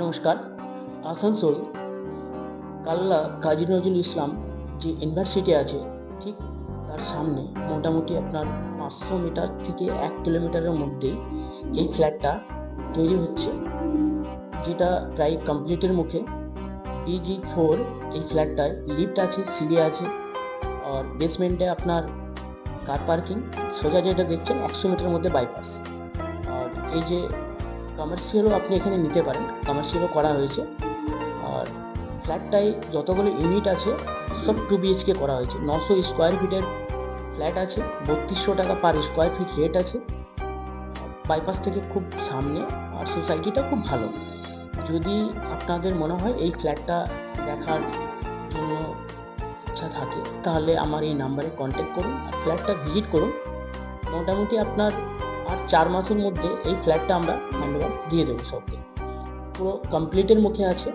নমস্কার। আসানসোল কালনা কাজী নজরুল ইসলাম যে ইউনিভার্সিটি আছে, ঠিক তার সামনে মোটামুটি আপনার 500 মিটার থেকে 1 কিলোমিটারের মধ্যেই এই ফ্ল্যাটটা তৈরি হচ্ছে, যেটা প্রায় কমপ্লিটের মুখে। BG4 এই ফ্ল্যাটটায় লিফট আছে, সিঁড়ি আছে, আর বেসমেন্টে আপনার কার পার্কিং। সোজা যেটা দেখছেন 100 মিটারের মধ্যে বাইপাস। আর এই যে কমার্শিয়ালও আপনি এখানে নিতে পারেন, কমার্শিয়ালও করা হয়েছে। আর ফ্ল্যাটটায় যতগুলো ইউনিট আছে সব 2 BHK করা হয়েছে। 900 স্কোয়ার ফিটের ফ্ল্যাট আছে, 3200 টাকা পার স্কোয়ার ফিট রেট আছে। বাইপাস থেকে খুব সামনে, আর সোসাইটিটা খুব ভালো। যদি আপনাদের মনে হয় এই ফ্ল্যাটটা দেখার জন্য ইচ্ছা থাকে, তাহলে আমার এই নাম্বারে কন্ট্যাক্ট করুন আর ফ্ল্যাটটা ভিজিট করুন। মোটামুটি আপনার আর 4 মাসের মধ্যে এই ফ্ল্যাটটা আমরা হ্যান্ডওভার দিয়ে দেবো সবকে। পুরো কমপ্লিটের মুখে আছে।